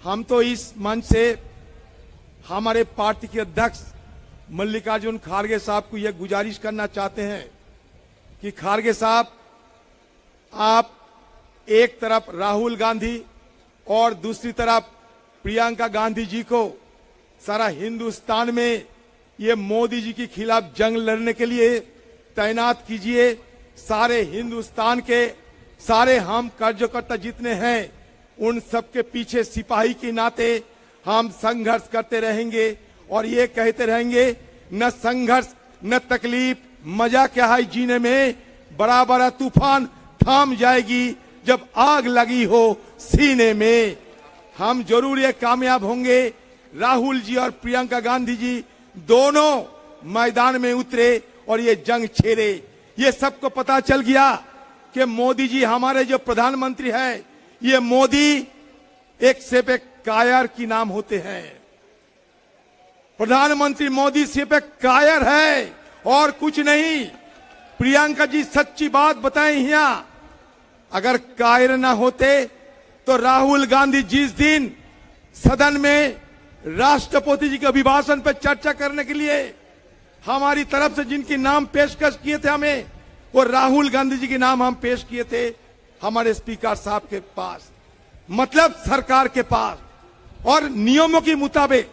हम तो इस मंच से हमारे पार्टी के अध्यक्ष मल्लिकार्जुन खड़गे साहब को यह गुजारिश करना चाहते हैं कि खड़गे साहब, आप एक तरफ राहुल गांधी और दूसरी तरफ प्रियंका गांधी जी को सारा हिंदुस्तान में ये मोदी जी के खिलाफ जंग लड़ने के लिए तैनात कीजिए। सारे हिंदुस्तान के सारे हम कार्यकर्ता जितने हैं उन सबके पीछे सिपाही के नाते हम संघर्ष करते रहेंगे और ये कहते रहेंगे, न संघर्ष न तकलीफ, मजा क्या है जीने में, बड़ा बड़ा तूफान थाम जाएगी जब आग लगी हो सीने में। हम जरूर ये कामयाब होंगे। राहुल जी और प्रियंका गांधी जी दोनों मैदान में उतरे और ये जंग छेड़े। ये सबको पता चल गया कि मोदी जी हमारे जो प्रधानमंत्री है, ये मोदी एक सिर्फ एक कायर की नाम होते हैं। प्रधानमंत्री मोदी सिर्फ एक कायर है और कुछ नहीं। प्रियंका जी सच्ची बात बताएं, यहाँ अगर कायर ना होते तो राहुल गांधी जिस दिन सदन में राष्ट्रपति जी के अभिभाषण पर चर्चा करने के लिए हमारी तरफ से जिनके नाम पेशकश किए थे हमें, वो राहुल गांधी जी के नाम हम पेश किए थे हमारे स्पीकर साहब के पास, मतलब सरकार के पास। और नियमों के मुताबिक,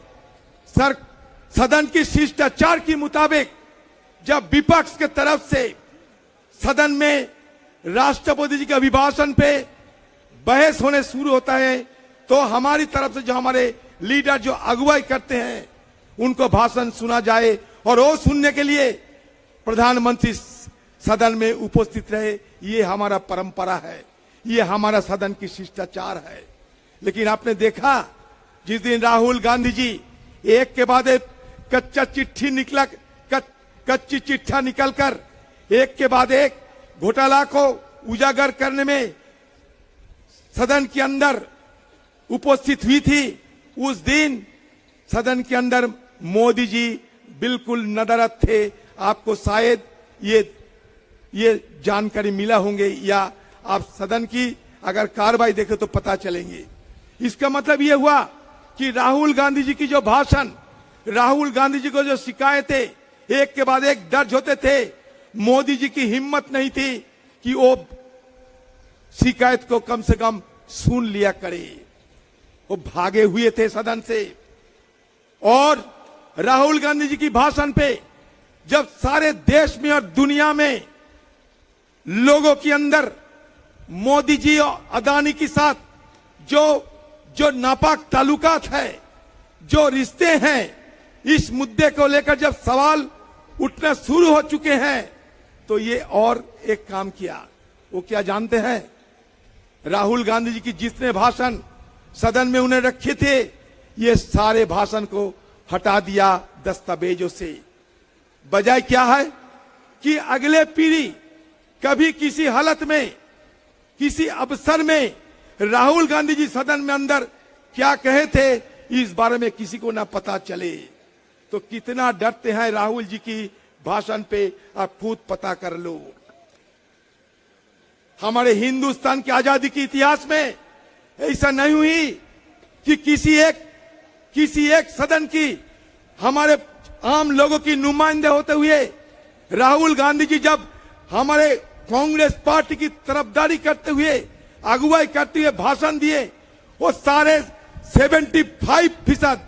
सदन की शिष्टाचार के मुताबिक, जब विपक्ष के तरफ से सदन में राष्ट्रपति जी के अभिभाषण पे बहस होने शुरू होता है तो हमारी तरफ से जो हमारे लीडर जो अगुवाई करते हैं उनको भाषण सुना जाए और वो सुनने के लिए प्रधानमंत्री सदन में उपस्थित रहे। ये हमारा परंपरा है, ये हमारा सदन की शिष्टाचार है। लेकिन आपने देखा जिस दिन राहुल गांधी जी एक के बाद एक कच्ची चिट्ठा निकलकर एक के बाद एक घोटाला को उजागर करने में सदन के अंदर उपस्थित हुई थी, उस दिन सदन के अंदर मोदी जी बिल्कुल नदारद थे। आपको शायद ये जानकारी मिला होंगे या आप सदन की अगर कार्रवाई देखें तो पता चलेंगे। इसका मतलब ये हुआ कि राहुल गांधी जी की जो भाषण, राहुल गांधी जी को जो शिकायतें एक के बाद एक दर्ज होते थे, मोदी जी की हिम्मत नहीं थी कि वो शिकायत को कम से कम सुन लिया करे। वो भागे हुए थे सदन से। और राहुल गांधी जी की भाषण पे जब सारे देश में और दुनिया में लोगों के अंदर मोदी जी और अदानी के साथ जो नापाक ताल्लुकात है, जो रिश्ते हैं, इस मुद्दे को लेकर जब सवाल उठना शुरू हो चुके हैं तो ये और एक काम किया। वो क्या जानते हैं? राहुल गांधी जी की जितने भाषण सदन में उन्हें रखे थे, ये सारे भाषण को हटा दिया दस्तावेजों से। बजाय क्या है कि अगले पीढ़ी कभी किसी हालत में, किसी अवसर में राहुल गांधी जी सदन में अंदर क्या कहे थे इस बारे में किसी को ना पता चले। तो कितना डरते हैं राहुल जी की भाषण पे आप खुद पता कर लो। हमारे हिंदुस्तान की आजादी के इतिहास में ऐसा नहीं हुई कि किसी एक सदन की हमारे आम लोगों की नुमाइंदे होते हुए राहुल गांधी जी जब हमारे कांग्रेस पार्टी की तरफदारी करते हुए, अगुवाई करते हुए भाषण दिए, वो सारे 75%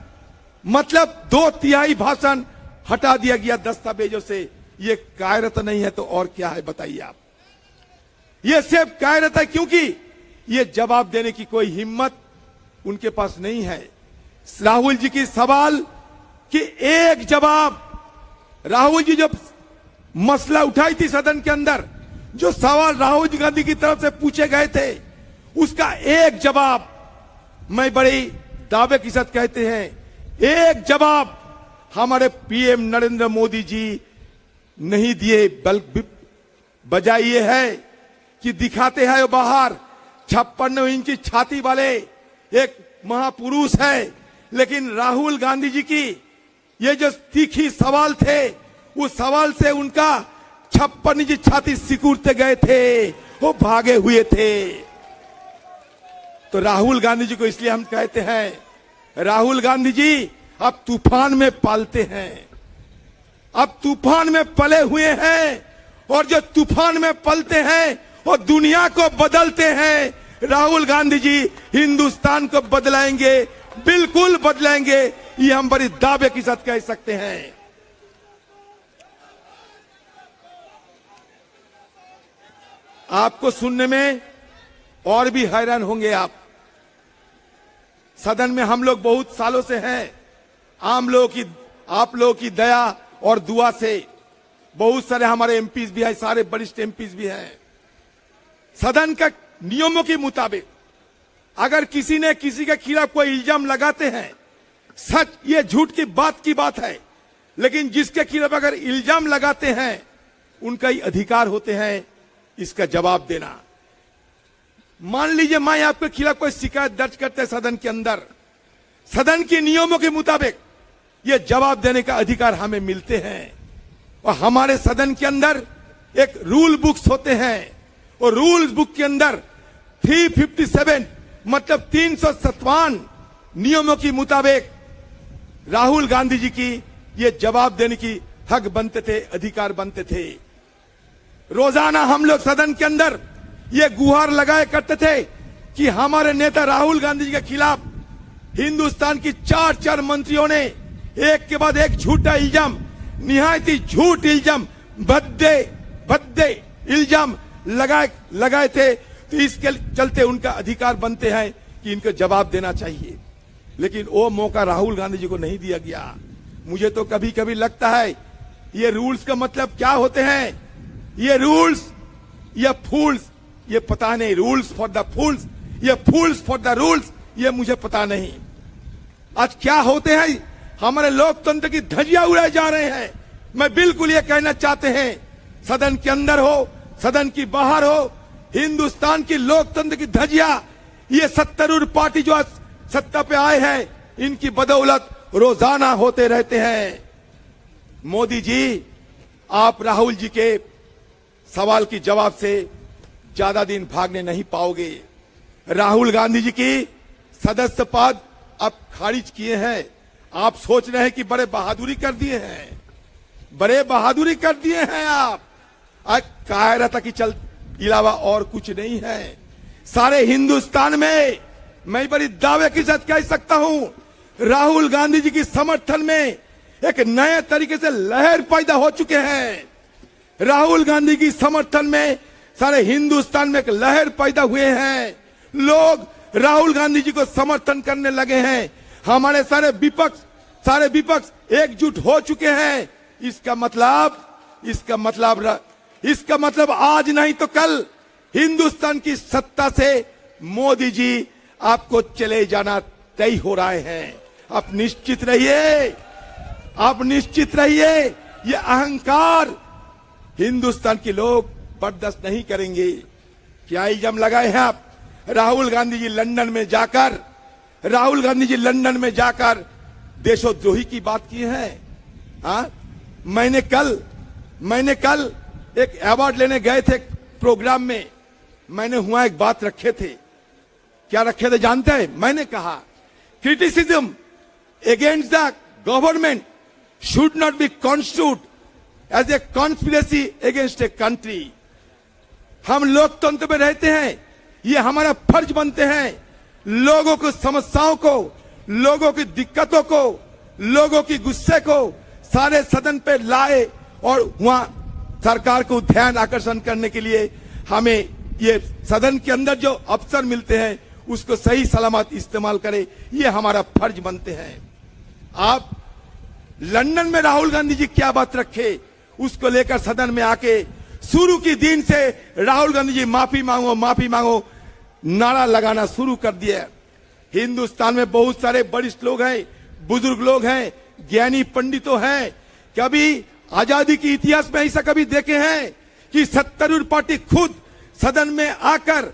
मतलब 2/3 भाषण हटा दिया गया दस्तावेजों से। ये कायरत नहीं है तो और क्या है बताइए आप? ये सिर्फ कायरत है क्योंकि ये जवाब देने की कोई हिम्मत उनके पास नहीं है। राहुल जी की सवाल की एक जवाब, राहुल जी जब मसला उठाई थी सदन के अंदर, जो सवाल राहुल गांधी की तरफ से पूछे गए थे, उसका एक जवाब, मैं बड़ी दावे के साथ कहते हैं, एक जवाब हमारे पीएम नरेंद्र मोदी जी नहीं दिए। बजाय ये है कि दिखाते हैं वो बाहर 56 इंच छाती वाले एक महापुरुष है, लेकिन राहुल गांधी जी की ये जो तीखी सवाल थे, उस सवाल से उनका 56 इंच छाती सिकुड़ते गए थे, वो भागे हुए थे। तो तो राहुल गांधी जी को इसलिए हम कहते हैं, राहुल गांधी जी अब तूफान में पालते हैं, अब तूफान में पले हुए हैं, और जो तूफान में पलते हैं वो दुनिया को बदलते हैं। राहुल गांधी जी हिंदुस्तान को बदलाएंगे, बिल्कुल बदलाएंगे, ये हम बड़ी दावे के साथ कह सकते हैं। आपको सुनने में और भी हैरान होंगे आप। सदन में हम लोग बहुत सालों से हैं, आप लोगों की दया और दुआ से बहुत सारे हमारे एमपीज भी हैं, सारे वरिष्ठ एमपीज भी हैं। सदन का नियमों के मुताबिक अगर किसी ने किसी के खिलाफ कोई इल्जाम लगाते हैं, सच ये झूठ की बात है, लेकिन जिसके खिलाफ अगर इल्जाम लगाते हैं उनका ही अधिकार होते हैं इसका जवाब देना। मान लीजिए मैं आपके खिलाफ कोई शिकायत दर्ज करते हैं सदन के अंदर, सदन के नियमों के मुताबिक ये जवाब देने का अधिकार हमें मिलते हैं। और हमारे सदन के अंदर एक रूल बुक्स होते हैं, और रूल्स बुक के अंदर 357 मतलब 357 नियमों के मुताबिक राहुल गांधी जी की ये जवाब देने की हक बनते थे, अधिकार बनते थे। रोजाना हम लोग सदन के अंदर ये गुहार लगाए करते थे कि हमारे नेता राहुल गांधी जी के खिलाफ हिंदुस्तान की चार मंत्रियों ने एक के बाद एक झूठा इल्जाम, निहायत ही झूठ इल्जाम, भद्दे इल्जाम लगाए थे। तो इसके चलते उनका अधिकार बनते हैं कि इनको जवाब देना चाहिए, लेकिन वो मौका राहुल गांधी जी को नहीं दिया गया। मुझे तो कभी कभी लगता है ये रूल्स का मतलब क्या होते हैं, ये रूल्स या फूल्स, ये पता नहीं, रूल्स फॉर द फूल्स या फूल्स फॉर द रूल्स, ये मुझे पता नहीं। आज क्या होते हैं, हमारे लोकतंत्र की धज्जियां उड़ाए जा रहे हैं। मैं बिल्कुल ये कहना चाहते हैं, सदन के अंदर हो, सदन की बाहर हो, हिंदुस्तान की लोकतंत्र की धज्जियां, ये सत्तारूढ़ पार्टी जो आज सत्ता पे आए हैं, इनकी बदौलत रोजाना होते रहते हैं। मोदी जी, आप राहुल जी के सवाल की जवाब से ज्यादा दिन भागने नहीं पाओगे। राहुल गांधी जी की सदस्य पद अब खारिज किए हैं। आप सोच रहे हैं कि बड़े बहादुरी कर दिए हैं, बड़े बहादुरी कर दिए हैं आप। आज कायरता की अलावा और कुछ नहीं है। सारे हिंदुस्तान में मैं बड़ी दावे के साथ कह सकता हूं, राहुल गांधी जी की समर्थन में एक नए तरीके से लहर पैदा हो चुके हैं। राहुल गांधी की समर्थन में सारे हिंदुस्तान में एक लहर पैदा हुए हैं। लोग राहुल गांधी जी को समर्थन करने लगे हैं। हमारे सारे विपक्ष एकजुट हो चुके हैं। इसका मतलब आज नहीं तो कल हिंदुस्तान की सत्ता से मोदी जी आपको चले जाना तय हो रहे हैं। आप निश्चित रहिए, ये अहंकार हिंदुस्तान के लोग बर्दाश्त नहीं करेंगे। क्या इल्जाम लगाए हैं आप? राहुल गांधी जी लंदन में जाकर देशोद्रोही की बात की है। मैंने कल एक अवार्ड लेने गए थे प्रोग्राम में, मैंने हुआ एक बात रखे थे। क्या रखे थे जानते हैं? मैंने कहा criticism against the government should not be constitute as a conspiracy against a country. हम लोकतंत्र में रहते हैं, ये हमारा फर्ज बनते हैं लोगों की समस्याओं को, लोगों की दिक्कतों को, लोगों की गुस्से को सारे सदन पे लाए और वहां सरकार को ध्यान आकर्षण करने के लिए हमें ये सदन के अंदर जो अवसर मिलते हैं उसको सही सलामत इस्तेमाल करें, ये हमारा फर्ज बनते हैं। आप लंदन में राहुल गांधी जी क्या बात रखे, उसको लेकर सदन में आके शुरू के दिन से राहुल गांधी जी माफी मांगो नारा लगाना शुरू कर दिया। हिंदुस्तान में बहुत सारे वरिष्ठ लोग हैं, बुजुर्ग लोग हैं, ज्ञानी पंडितों हैं। कभी आजादी के इतिहास में ऐसा कभी देखे हैं कि सत्तारूढ़ पार्टी खुद सदन में आकर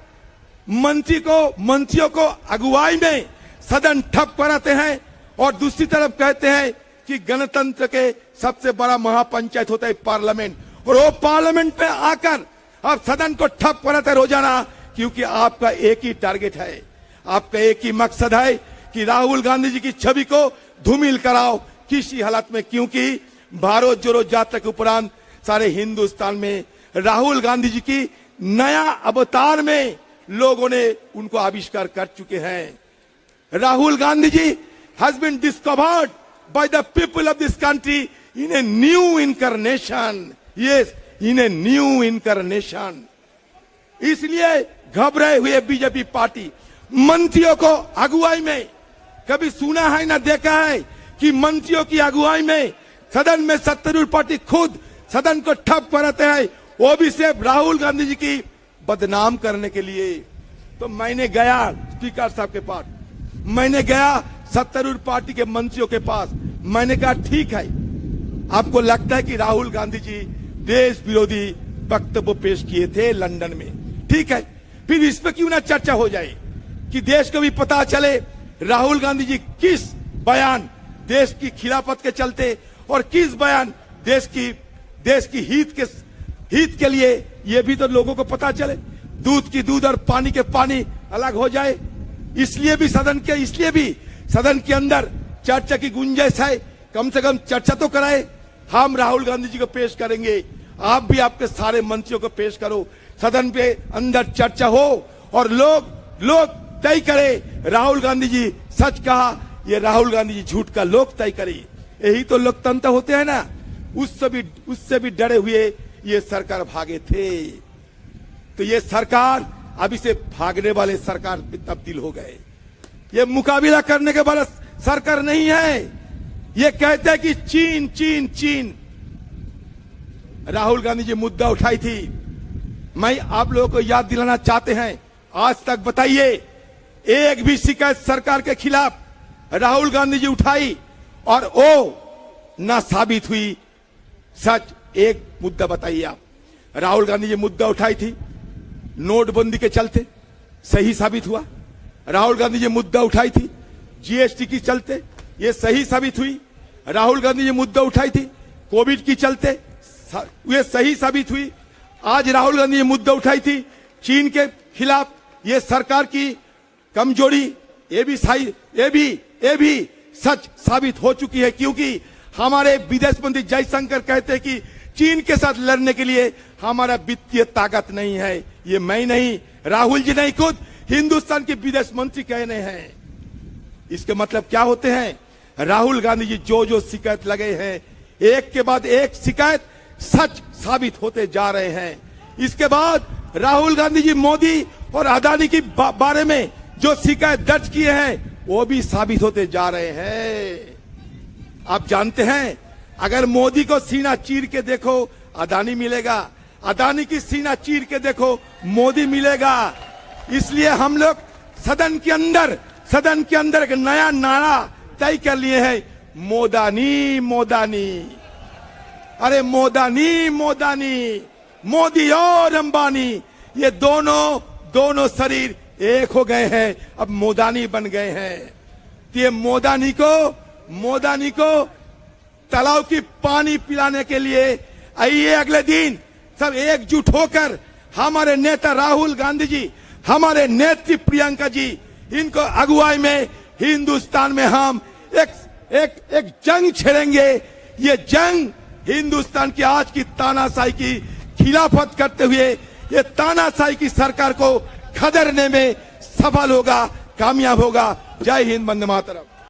मंत्रियों को अगुवाई में सदन ठप कराते हैं और दूसरी तरफ कहते हैं कि गणतंत्र के सबसे बड़ा महापंचायत होता है पार्लियामेंट, और वो पार्लियामेंट में आकर आप सदन को ठप कराते रोजाना, क्योंकि आपका एक ही टारगेट है, आपका एक ही मकसद है कि राहुल गांधी जी की छवि को धूमिल कराओ किसी हालत में, क्योंकि भारत जोड़ो यात्रा के उपरांत सारे हिंदुस्तान में राहुल गांधी जी की नया अवतार में लोगों ने उनको आविष्कार कर चुके हैं। Rahul Gandhi ji has been discovered by the people of this country in a new incarnation, yes, in a new incarnation. इसलिए घबराए हुए बीजेपी पार्टी मंत्रियों को अगुवाई में, कभी सुना है ना देखा है कि मंत्रियों की अगुवाई में सदन में सत्तारूढ़ पार्टी खुद सदन को ठप कराते हैं, वो भी सिर्फ राहुल गांधी जी की बदनाम करने के लिए। तो मैंने गया स्पीकर साहब के पास, मैंने गया सत्तारूढ़ पार्टी के मंत्रियों के पास, मैंने कहा ठीक है, आपको लगता है कि राहुल गांधी जी देश विरोधी वक्तव्य पेश किए थे लंदन में, ठीक है, फिर इस पर क्यों ना चर्चा हो जाए कि देश को भी पता चले राहुल गांधी जी किस बयान देश की खिलाफत के चलते और किस बयान देश की हित के लिए, ये भी तो लोगों को पता चले। दूध की दूध और पानी के पानी अलग हो जाए, इसलिए भी सदन के अंदर चर्चा की गुंजाइश है। कम से कम चर्चा तो कराए। हम राहुल गांधी जी को पेश करेंगे, आप भी आपके सारे मंत्रियों को पेश करो, सदन पे अंदर चर्चा हो और लोग तय करे राहुल गांधी जी सच कहा, ये राहुल गांधी जी झूठ का, लोग तय करे। यही तो लोकतंत्र होते हैं ना। उससे भी डरे हुए ये सरकार भागे थे। तो ये सरकार अभी से भागने वाले सरकार में तब्दील हो गए। ये मुकाबला करने के वाला सरकार नहीं है। ये कहते हैं कि चीन चीन चीन। राहुल गांधी जी मुद्दा उठाई थी, मैं आप लोगों को याद दिलाना चाहते हैं, आज तक बताइए एक भी शिकायत सरकार के खिलाफ राहुल गांधी जी उठाई और वो ना साबित हुई। सच एक मुद्दा बताइए आप। राहुल गांधी जी मुद्दा उठाई थी नोटबंदी के चलते, सही साबित हुआ। राहुल गांधी जी मुद्दा उठाई थी जीएसटी की चलते, ये सही साबित हुई। राहुल गांधी जी मुद्दा उठाई थी कोविड की चलते, ये सही साबित हुई। आज राहुल गांधी जी मुद्दा उठाई थी चीन के खिलाफ, ये सरकार की कमजोरी, ये भी सच साबित हो चुकी है। क्योंकि हमारे विदेश मंत्री जयशंकर कहते हैं कि चीन के साथ लड़ने के लिए हमारा वित्तीय ताकत नहीं है। ये मैं नहीं, राहुल जी नहीं, खुद हिंदुस्तान के विदेश मंत्री कहने हैं। इसके मतलब क्या होते हैं? राहुल गांधी जी जो शिकायत लगे हैं, एक के बाद एक शिकायत सच साबित होते जा रहे हैं। इसके बाद राहुल गांधी जी मोदी और अदानी के बारे में जो शिकायत दर्ज किए हैं वो भी साबित होते जा रहे हैं। आप जानते हैं, अगर मोदी को सीना चीर के देखो अदानी मिलेगा, अदानी की सीना चीर के देखो मोदी मिलेगा। इसलिए हम लोग सदन के अंदर एक नया नारा तय कर लिए हैं, मोदानी मोदानी। अरे मोदानी मोदानी, मोदी और अंबानी, ये दोनों शरीर एक हो गए हैं, अब मोदानी बन गए हैं। तो ये मोदानी को तालाब की पानी पिलाने के लिए आइए अगले दिन सब एकजुट होकर हमारे नेता राहुल गांधी जी, हमारे नेत्री प्रियंका जी, इनको अगुवाई में हिंदुस्तान में हम एक जंग छेड़ेंगे। ये जंग हिंदुस्तान की आज की तानाशाही की खिलाफत करते हुए ये तानाशाही की सरकार को खदेड़ने में सफल होगा, कामयाब होगा। जय हिंद, वंदे मातरम।